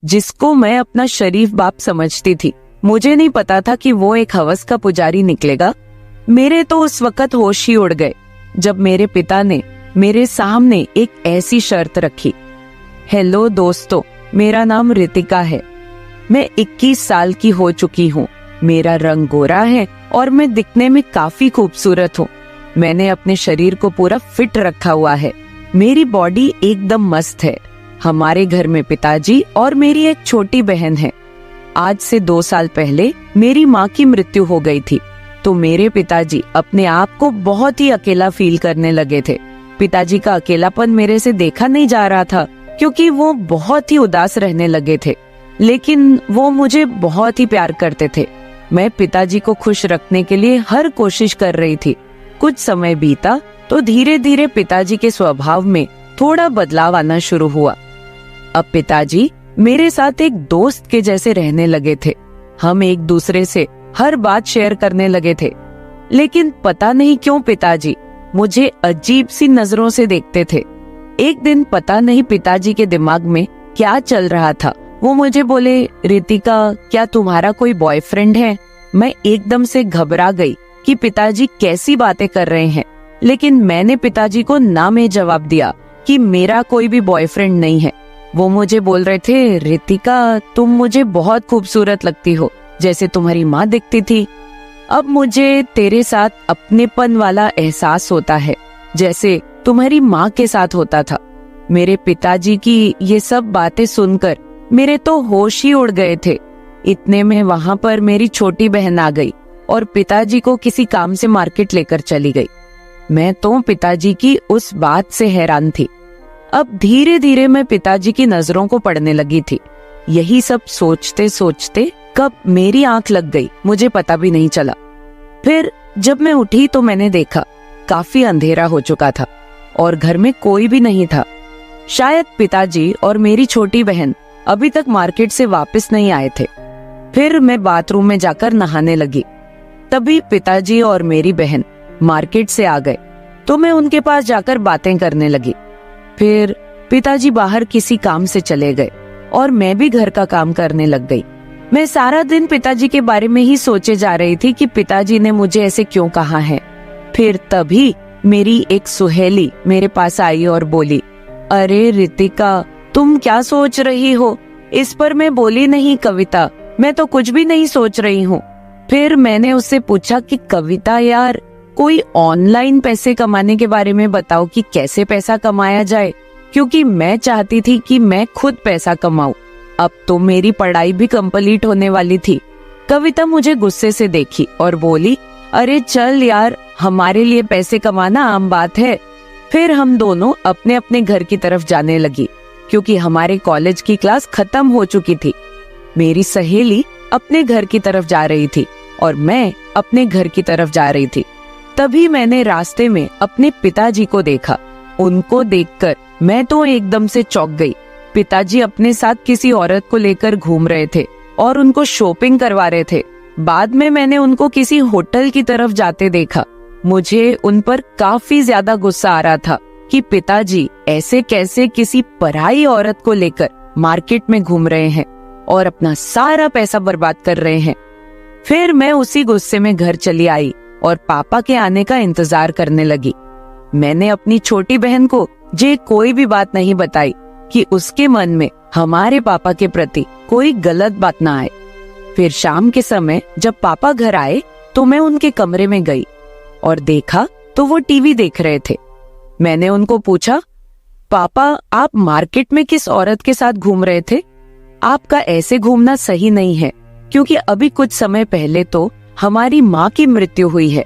जिसको मैं अपना शरीफ बाप समझती थी। मुझे नहीं पता था कि वो एक हवस का पुजारी निकलेगा। मेरे तो उस वक्त होश ही उड़ गए जब मेरे पिता ने मेरे सामने एक ऐसी शर्त रखी। हेलो दोस्तों, मेरा नाम रितिका है। मैं 21 साल की हो चुकी हूँ। मेरा रंग गोरा है और मैं दिखने में काफी खूबसूरत हूँ। मैंने अपने शरीर को पूरा फिट रखा हुआ है। मेरी बॉडी एकदम मस्त है। हमारे घर में पिताजी और मेरी एक छोटी बहन है। आज से 2 साल पहले मेरी माँ की मृत्यु हो गई थी, तो मेरे पिताजी अपने आप को बहुत ही अकेला फील करने लगे थे। पिताजी का अकेलापन मेरे से देखा नहीं जा रहा था, क्योंकि वो बहुत ही उदास रहने लगे थे। लेकिन वो मुझे बहुत ही प्यार करते थे। मैं पिताजी को खुश रखने के लिए हर कोशिश कर रही थी। कुछ समय बीता तो धीरे धीरे पिताजी के स्वभाव में थोड़ा बदलाव आना शुरू हुआ। अब पिताजी मेरे साथ एक दोस्त के जैसे रहने लगे थे। हम एक दूसरे से हर बात शेयर करने लगे थे। लेकिन पता नहीं क्यों पिताजी मुझे अजीब सी नजरों से देखते थे। एक दिन पता नहीं पिताजी के दिमाग में क्या चल रहा था, वो मुझे बोले, रितिका, क्या तुम्हारा कोई बॉयफ्रेंड है? मैं एकदम से घबरा गई कि पिताजी कैसी बातें कर रहे हैं। लेकिन मैंने पिताजी को ना में जवाब दिया कि मेरा कोई भी बॉयफ्रेंड नहीं है। वो मुझे बोल रहे थे, रितिका, तुम मुझे बहुत खूबसूरत लगती हो, जैसे तुम्हारी माँ दिखती थी। अब मुझे तेरे साथ अपनेपन वाला एहसास होता है, जैसे तुम्हारी माँ के साथ होता था। मेरे पिताजी की ये सब बातें सुनकर मेरे तो होश ही उड़ गए थे। इतने में वहाँ पर मेरी छोटी बहन आ गई और पिताजी को किसी काम से मार्केट लेकर चली गई। मैं तो पिताजी की उस बात से हैरान थी। अब धीरे धीरे मैं पिताजी की नजरों को पढ़ने लगी थी। यही सब सोचते सोचते कब मेरी आंख लग गई मुझे पता भी नहीं चला। फिर जब मैं उठी तो मैंने देखा काफी अंधेरा हो चुका था और घर में कोई भी नहीं था। शायद पिताजी और मेरी छोटी बहन अभी तक मार्केट से वापस नहीं आए थे। फिर मैं बाथरूम में जाकर नहाने लगी। तभी पिताजी और मेरी बहन मार्केट से आ गए, तो मैं उनके पास जाकर बातें करने लगी। फिर पिताजी बाहर किसी काम से चले गए और मैं भी घर का काम करने लग गई। मैं सारा दिन पिताजी के बारे में ही सोचे जा रही थी कि पिताजी ने मुझे ऐसे क्यों कहा है। फिर तभी मेरी एक सुहेली मेरे पास आई और बोली, अरे रितिका, तुम क्या सोच रही हो? इस पर मैं बोली, नहीं कविता, मैं तो कुछ भी नहीं सोच रही हूँ। फिर मैंने उससे पूछा कि कविता यार, कोई ऑनलाइन पैसे कमाने के बारे में बताओ कि कैसे पैसा कमाया जाए, क्योंकि मैं चाहती थी कि मैं खुद पैसा कमाऊं। अब तो मेरी पढ़ाई भी कंप्लीट होने वाली थी। कविता मुझे गुस्से से देखी और बोली, अरे चल यार, हमारे लिए पैसे कमाना आम बात है। फिर हम दोनों अपने अपने घर की तरफ जाने लगी, क्योंकि हमारे कॉलेज की क्लास खत्म हो चुकी थी। मेरी सहेली अपने घर की तरफ जा रही थी और मैं अपने घर की तरफ जा रही थी। तभी मैंने रास्ते में अपने पिताजी को देखा। उनको देखकर मैं तो एकदम से चौंक गई। पिताजी अपने साथ किसी औरत को लेकर घूम रहे थे और उनको शॉपिंग करवा रहे थे। बाद में मैंने उनको किसी होटल की तरफ जाते देखा। मुझे उन पर काफी ज्यादा गुस्सा आ रहा था कि पिताजी ऐसे कैसे किसी पराई औरत को लेकर मार्केट में घूम रहे हैं और अपना सारा पैसा बर्बाद कर रहे हैं। फिर मैं उसी गुस्से में घर चली आई और पापा के आने का इंतजार करने लगी। मैंने अपनी छोटी बहन को जे कोई भी बात नहीं बताई कि उसके मन में हमारे पापा के प्रति कोई गलत बात ना आए। फिर शाम के समय जब पापा घर आए तो मैं उनके कमरे में गई और देखा तो वो टीवी देख रहे थे। मैंने उनको पूछा, पापा, आप मार्केट में किस औरत के साथ घूम रहे थे? आपका ऐसे घूमना सही नहीं है, क्योंकि अभी कुछ समय पहले तो हमारी माँ की मृत्यु हुई है।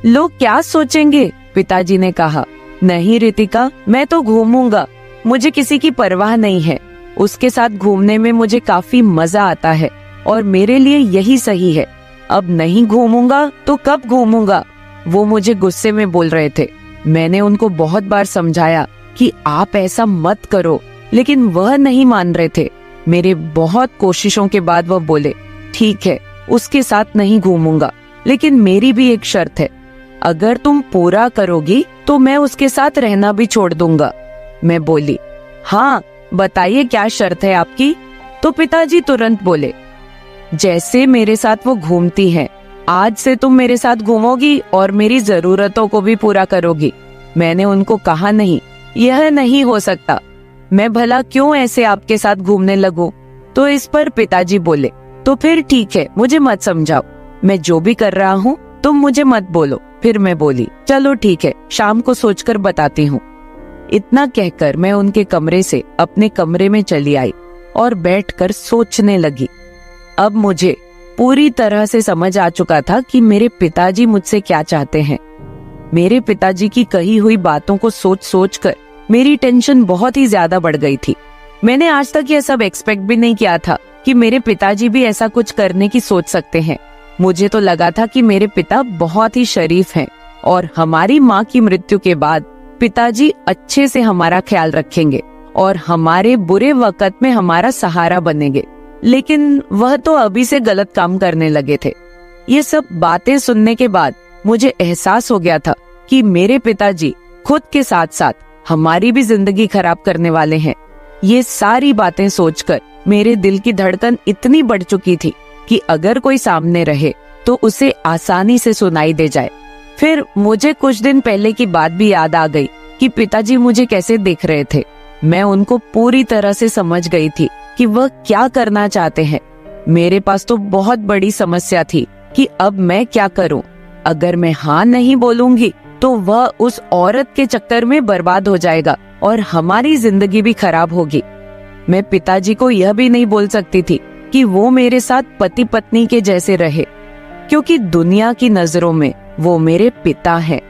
लोग क्या सोचेंगे? पिताजी ने कहा। नहीं रितिका, मैं तो घूमूंगा, मुझे किसी की परवाह नहीं है। उसके साथ घूमने में मुझे काफी मजा आता है और मेरे लिए यही सही है। अब नहीं घूमूंगा तो कब घूमूंगा? वो मुझे गुस्से में बोल रहे थे। मैंने उनको बहुत बार समझाया कि आप ऐसा मत करो, लेकिन वह नहीं मान रहे थे। मेरे बहुत कोशिशों के बाद वह बोले, ठीक है, उसके साथ नहीं घूमूंगा, लेकिन मेरी भी एक शर्त है। अगर तुम पूरा करोगी तो मैं उसके साथ रहना भी छोड़ दूंगा। मैं बोली, हाँ बताइए क्या शर्त है आपकी? तो पिताजी तुरंत बोले, जैसे मेरे साथ वो घूमती है, आज से तुम मेरे साथ घूमोगी और मेरी जरूरतों को भी पूरा करोगी। मैंने उनको कहा नहीं, यह नहीं हो सकता, मैं भला क्यों ऐसे आपके साथ घूमने लगूं। तो इस पर पिताजी बोले, तो फिर ठीक है, मुझे मत समझाओ, मैं जो भी कर रहा हूँ तुम मुझे मत बोलो। फिर मैं बोली, चलो ठीक है, शाम को सोचकर बताती हूँ। इतना कहकर मैं उनके कमरे से अपने कमरे में चली आई और बैठकर सोचने लगी। अब मुझे पूरी तरह से समझ आ चुका था कि मेरे पिताजी मुझसे क्या चाहते हैं। मेरे पिताजी की कही हुई बातों को सोच सोच कर मेरी टेंशन बहुत ही ज्यादा बढ़ गई थी। मैंने आज तक यह सब एक्सपेक्ट भी नहीं किया था कि मेरे पिताजी भी ऐसा कुछ करने की सोच सकते हैं। मुझे तो लगा था कि मेरे पिता बहुत ही शरीफ हैं और हमारी माँ की मृत्यु के बाद पिताजी अच्छे से हमारा ख्याल रखेंगे और हमारे बुरे वक्त में हमारा सहारा बनेंगे। लेकिन वह तो अभी से गलत काम करने लगे थे। ये सब बातें सुनने के बाद मुझे एहसास हो गया था कि मेरे पिताजी खुद के साथ साथ हमारी भी जिंदगी खराब करने वाले हैं। ये सारी बातें सोचकर मेरे दिल की धड़कन इतनी बढ़ चुकी थी कि अगर कोई सामने रहे तो उसे आसानी से सुनाई दे जाए। फिर मुझे कुछ दिन पहले की बात भी याद आ गई कि पिताजी मुझे कैसे देख रहे थे। मैं उनको पूरी तरह से समझ गई थी कि वह क्या करना चाहते हैं। मेरे पास तो बहुत बड़ी समस्या थी कि अब मैं क्या करूं। अगर मैं हाँ नहीं बोलूंगी तो वह उस औरत के चक्कर में बर्बाद हो जाएगा और हमारी जिंदगी भी खराब होगी। मैं पिताजी को यह भी नहीं बोल सकती थी कि वो मेरे साथ पति पत्नी के जैसे रहे, क्योंकि दुनिया की नजरों में वो मेरे पिता हैं।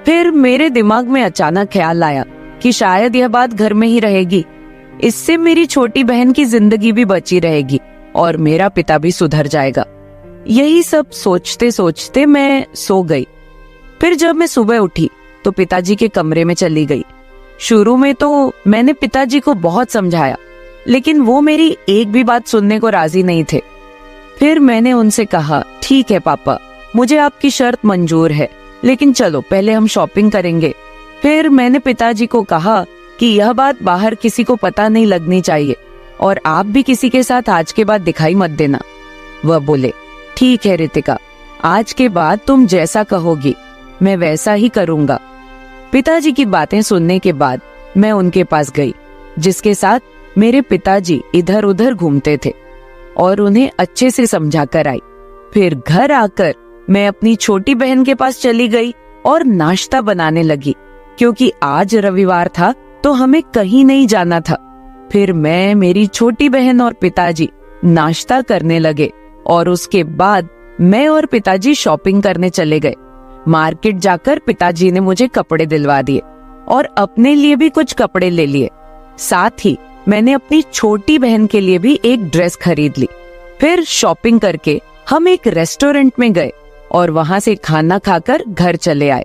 फिर मेरे दिमाग में अचानक ख्याल आया कि शायद यह बात घर में ही रहेगी, इससे मेरी छोटी बहन की जिंदगी भी बची रहेगी और मेरा पिता भी सुधर जाएगा। यही सब सोचते सोचते मैं सो गई। फिर जब मैं सुबह उठी तो पिताजी के कमरे में चली गई। शुरू में तो मैंने पिताजी को बहुत समझाया, लेकिन वो मेरी एक भी बात सुनने को राजी नहीं थे। फिर मैंने उनसे कहा, ठीक है पापा, मुझे आपकी शर्त मंजूर है, लेकिन चलो पहले हम शॉपिंग करेंगे। फिर मैंने पिताजी को कहा कि यह बात बाहर किसी को पता नहीं लगनी चाहिए और आप भी किसी के साथ आज के बाद दिखाई मत देना। वह बोले, ठीक है रितिका, आज के बाद तुम जैसा कहोगी मैं वैसा ही करूंगा। पिताजी की बातें सुनने के बाद मैं उनके पास गई, जिसके साथ मेरे पिताजी इधर उधर घूमते थे, और उन्हें अच्छे से समझा कर आई। फिर घर आकर मैं अपनी छोटी बहन के पास चली गई और नाश्ता बनाने लगी, क्योंकि आज रविवार था तो हमें कहीं नहीं जाना था। फिर मैं, मेरी छोटी बहन और पिताजी नाश्ता करने लगे और उसके बाद मैं और पिताजी शॉपिंग करने चले गए। मार्केट जाकर पिताजी ने मुझे कपड़े दिलवा दिए और अपने लिए भी कुछ कपड़े ले लिए। साथ ही मैंने अपनी छोटी बहन के लिए भी एक ड्रेस खरीद ली। फिर शॉपिंग करके हम एक रेस्टोरेंट में गए और वहां से खाना खाकर घर चले आए।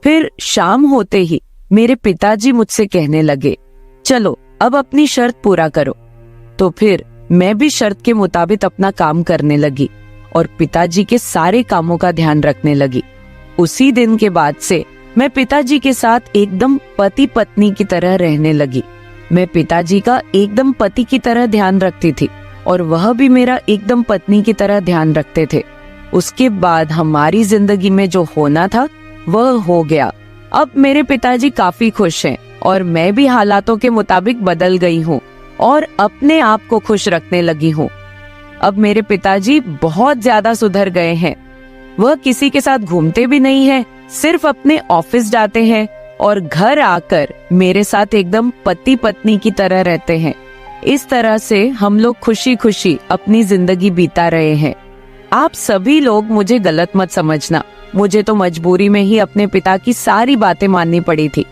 फिर शाम होते ही मेरे पिताजी मुझसे कहने लगे, चलो अब अपनी शर्त पूरा करो। तो फिर मैं भी शर्त के मुताबिक अपना काम करने लगी और पिताजी के सारे कामों का ध्यान रखने लगी। उसी दिन के बाद से मैं पिताजी के साथ एकदम पति पत्नी की तरह रहने लगी। मैं पिताजी का एकदम पति की तरह ध्यान रखती थी और वह भी मेरा एकदम पत्नी की तरह ध्यान रखते थे। उसके बाद हमारी जिंदगी में जो होना था वह हो गया। अब मेरे पिताजी काफी खुश हैं और मैं भी हालातों के मुताबिक बदल गई हूँ और अपने आप को खुश रखने लगी हूँ। अब मेरे पिताजी बहुत ज्यादा सुधर गए हैं। वह किसी के साथ घूमते भी नहीं हैं, सिर्फ अपने ऑफिस जाते हैं और घर आकर मेरे साथ एकदम पति पत्नी की तरह रहते हैं। इस तरह से हम लोग खुशी खुशी अपनी जिंदगी बीता रहे हैं। आप सभी लोग मुझे गलत मत समझना, मुझे तो मजबूरी में ही अपने पिता की सारी बातें माननी पड़ी थी,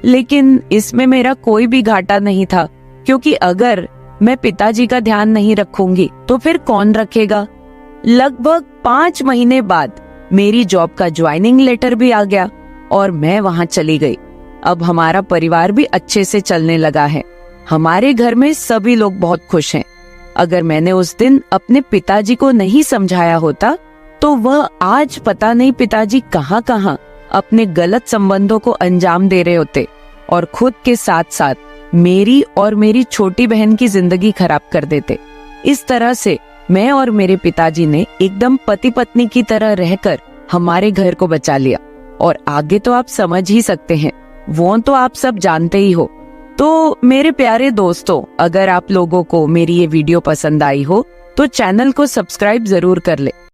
लेकिन इसमें मेरा कोई भी घाटा नहीं था, क्योंकि अगर मैं पिताजी का ध्यान नहीं रखूंगी तो फिर कौन रखेगा। लगभग 5 महीने बाद मेरी जॉब का ज्वाइनिंग लेटर भी आ गया और मैं वहां चली गई। अब हमारा परिवार भी अच्छे से चलने लगा है। हमारे घर में सभी लोग बहुत खुश हैं। अगर मैंने उस दिन अपने पिताजी को नहीं समझाया होता तो वह आज पता नहीं पिताजी कहां कहां अपने गलत संबंधों को अंजाम दे रहे होते और खुद के साथ साथ मेरी और मेरी छोटी बहन की जिंदगी खराब कर देते। इस तरह से मैं और मेरे पिताजी ने एकदम पति पत्नी की तरह रहकर हमारे घर को बचा लिया। और आगे तो आप समझ ही सकते हैं, वो तो आप सब जानते ही हो। तो मेरे प्यारे दोस्तों, अगर आप लोगों को मेरी ये वीडियो पसंद आई हो तो चैनल को सब्सक्राइब जरूर कर ले।